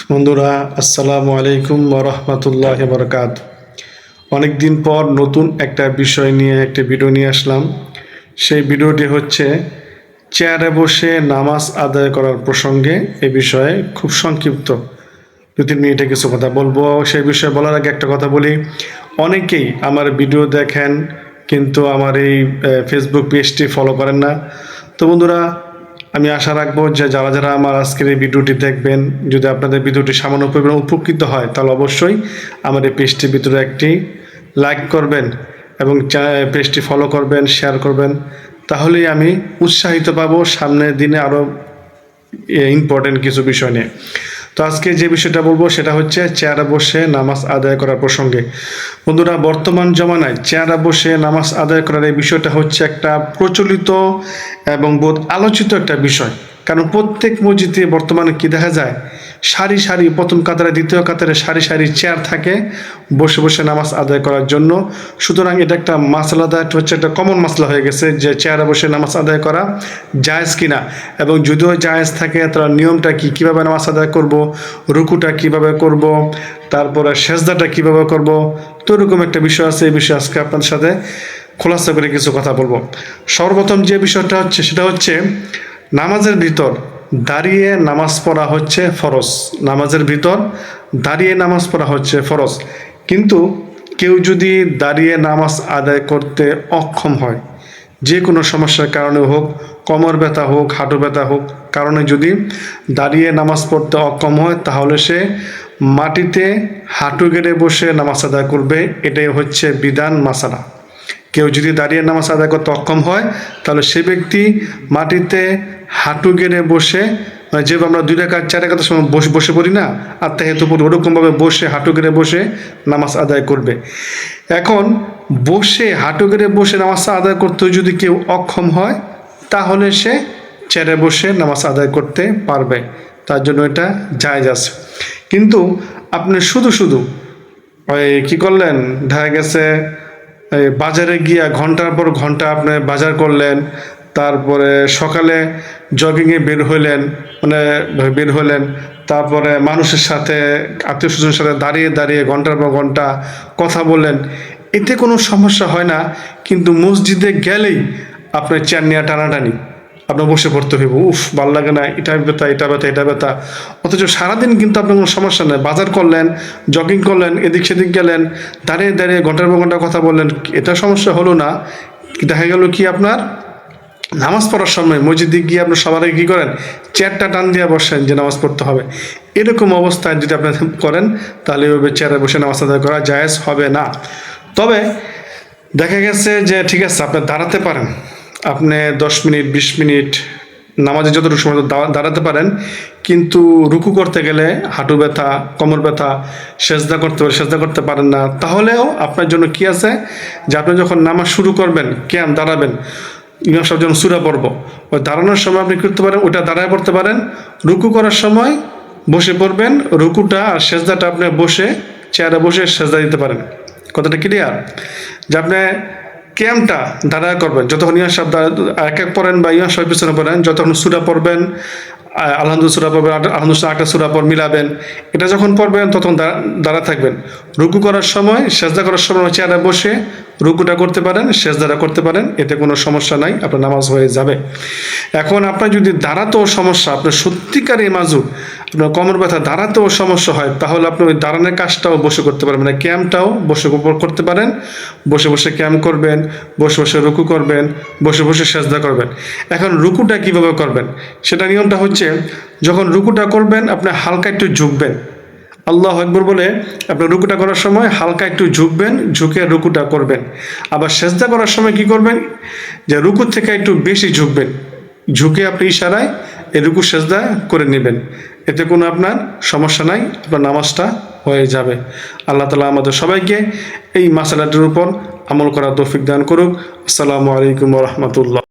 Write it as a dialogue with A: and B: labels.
A: বন্ধুরা, আসসালামু আলাইকুম ওয়া রাহমাতুল্লাহি ওয়া বারাকাতুহু। অনেক দিন পর নতুন একটা বিষয় নিয়ে একটা ভিডিও নিয়ে আসলাম। সেই ভিডিওটি হচ্ছে চেয়ারে বসে নামাজ আদায় করার প্রসঙ্গে। এই বিষয়ে খুব সংক্ষিপ্ত 2-3 মিনিটে কিছু কথা বলবো। সেই বিষয়ে বলার আগে একটা কথা বলি, অনেকেই আমার ভিডিও দেখেন কিন্তু আমার এই ফেসবুক পেজটি ফলো করেন না। তো বন্ধুরা, আমি আশা রাখবো যে যারা যারা আমার আজকের এই ভিডিওটি দেখবেন, যদি আপনাদের ভিডিওটি সামান্য পরিমাণ উপকৃত হয় তাহলে অবশ্যই আমার এই পেজটির ভিতরে একটি লাইক করবেন এবং পেজটি ফলো করবেন, শেয়ার করবেন। তাহলেই আমি উৎসাহিত পাবো সামনের দিনে আরও ইম্পর্টেন্ট কিছু বিষয় নিয়ে। তো আজকে যে বিষয়টা বলবো সেটা হচ্ছে চেয়ারে বসে নামাজ আদায় করার প্রসঙ্গে। বন্ধুরা, বর্তমান জমানায় চেয়ারে বসে নামাজ আদায় করার এই বিষয়টা হচ্ছে একটা প্রচলিত এবং বহু আলোচিত একটা বিষয়। কারণ প্রত্যেক মসজিদে বর্তমানে কি দেখা যায়, সারি সারি প্রথম কাতারে দ্বিতীয় কাতারে সারি সারি চেয়ার থাকে বসে বসে নামাজ আদায় করার জন্য। সুতরাং এটা একটা মাসলা, হচ্ছে একটা কমন মাসলা হয়ে গেছে যে চেয়ারে বসে নামাজ আদায় করা জায়েজ কিনা, এবং যদিও জায়েজ থাকে তার নিয়মটা কি, কীভাবে নামাজ আদায় করব, রুকুটা কিভাবে করব, তারপরে সেজদাটা কিভাবে করব। তো এরকম একটা বিষয় আছে। এই বিষয়ে আজকে আপনাদের সাথে খোলাসা করে কিছু কথা বলবো। সর্বপ্রথম যে বিষয়টা হচ্ছে সেটা হচ্ছে নামাজের ভিতর দাঁড়িয়ে নামাজ পড়া হচ্ছে ফরজ। নামাজের ভিতর দাঁড়িয়ে নামাজ পড়া হচ্ছে ফরজ। কিন্তু কেউ যদি দাঁড়িয়ে নামাজ আদায় করতে অক্ষম হয়, যে কোনো সমস্যার কারণে হোক, কোমর ব্যথা হোক, হাঁটু ব্যথা হোক, কারণে যদি দাঁড়িয়ে নামাজ পড়তে অক্ষম হয়, তাহলে সে মাটিতে হাঁটু গেড়ে বসে নামাজ আদায় করবে। এটাই হচ্ছে বিধান মাসালা। কেউ যদি দাঁড়িয়ে নামাজ আদায় করতে অক্ষম হয় তাহলে সে ব্যক্তি মাটিতে হাঁটু গেড়ে বসে, যেভাবে আমরা 2 রাকাত 4 রাকাতের সময় বসে পড়ি না, আত্মাহিয়াত পড়ি, ওরকমভাবে বসে হাঁটু গেড়ে বসে নামাজ আদায় করবে। এখন বসে হাঁটু গেড়ে বসে নামাজ আদায় করতে যদি কেউ অক্ষম হয় তাহলে সে চেয়ারে বসে নামাজ আদায় করতে পারবে, তার জন্য এটা জায়েজ আছে। কিন্তু আপনি শুধু শুধু কি করলেন, দেখা গেছে বাজারে গিয়া ঘন্টার পর ঘন্টা আপনি বাজার করলেন, তারপরে সকালে জগিংয়ে বের হলেন, তারপরে মানুষের সাথে, আত্মীয় স্বজনের সাথে দাঁড়িয়ে দাঁড়িয়ে ঘন্টার পর ঘন্টা কথা বললেন, এতে কোনো সমস্যা হয় না। কিন্তু মসজিদে গেলেই আপনার চেয়ার নিয়ে টানাটানি, আপনার বসে পড়তে হইব, ভালো লাগে না, এটা ব্যথা, এটা ব্যথা, এটা ব্যথা। অথচ সারাদিন কিন্তু আপনার কোনো সমস্যা নেই, বাজার করলেন, জগিং করলেন, এদিক সেদিক গেলেন, দাঁড়িয়ে দাঁড়িয়ে ঘন্টার পর ঘন্টা কথা বললেন, এটা সমস্যা হলো না। দেখা গেল কি, আপনার নামাজ পড়ার সময় মসজিদে গিয়ে আপনার সবার আগে কী করেন, চেয়ারটা টান দিয়ে বসেন যে নামাজ পড়তে হবে। এরকম অবস্থায় যদি আপনি করেন তাহলে ওইভাবে চেয়ারে বসে নামাজ আদায় করা জায়েজ হবে না। তবে দেখা গেছে যে ঠিক আছে, আপনি দাঁড়াতে পারেন, আপনি 10 মিনিট 20 মিনিট নামাজে যতটুকু সময় দাঁড়াতে পারেন, কিন্তু রুকু করতে গেলে হাঁটু ব্যথা, কোমর ব্যথা, সেজদা করতে পারেন না, তাহলেও আপনার জন্য কি আছে যে আপনি যখন নামাজ শুরু করবেন, দাঁড়াবেন, ইমাম সাহেব যখন সূরা পড়ব, ওই দাঁড়ানোর সময় আপনি করতে পারেন, ওইটা দাঁড়ায় পড়তে পারেন। রুকু করার সময় বসে পড়বেন, রুকুটা আর সেজদাটা আপনি বসে চেয়ারে বসে সেজদা দিতে পারেন। কথাটা ক্লিয়ার? যে আপনি ক্যামটা দাঁড়ায় করবেন, যতক্ষণ ইমাম সাহেব এক এক পড়েন বা ইমাম সাহেব পিছনে পড়েন, যতক্ষণ সূরা পড়বেন, আলহামদুলিল্লাহ সূরা পড়বেন, আলহামদুলিল্লাহ একটা সূরা পর মিলাবেন, এটা যখন পড়বেন তখন দাঁড়া থাকবেন। রুকু করার সময়, সেজদা করার সময় চেয়ারে বসে রুকুটা করতে পারেন, সেজদাটা করতে পারেন, এতে কোনো সমস্যা নাই, আপনার নামাজ হয়ে যাবে। এখন আপনার যদি দাঁড়াতেও সমস্যা, আপনার সত্যিকারই মাজুর, আপনার কোমর ব্যথা, দাঁড়াতেও সমস্যা হয়, তাহলে আপনি ওই দাঁড়ানোর কাজটাও বসে করতে পারেন, মানে ক্যামটাও বসে করতে পারেন। বসে বসে ক্যাম করবেন, বসে বসে রুকু করবেন, বসে বসে সেজদা করবেন। এখন রুকুটা কিভাবে করবেন, সেটা নিয়মটা হচ্ছে, যখন রুকুটা করবেন আপনি হালকা একটু ঝুঁকবেন, আল্লাহু আকবার বলে আপনি রুকুটা করার সময় হালকা একটু ঝুঁকবেন, ঝুঁকে রুকুটা করবেন। আবার সেজদা করার সময় কি করবেন, যে রুকু থেকে একটু বেশি ঝুঁকবেন, ঝুঁকে আপনি ইশারায় এই রুকু সেজদা করে নেবেন। এতে কোনো আপনার সমস্যা নাই, আপনার নামাজটা হয়ে যাবে। আল্লাহ তাআলা আমাদের সবাইকে এই মাসালাটির উপর আমল করার তৌফিক দান করুক। আসসালামু আলাইকুম ওয়া রাহমাতুল্লাহ।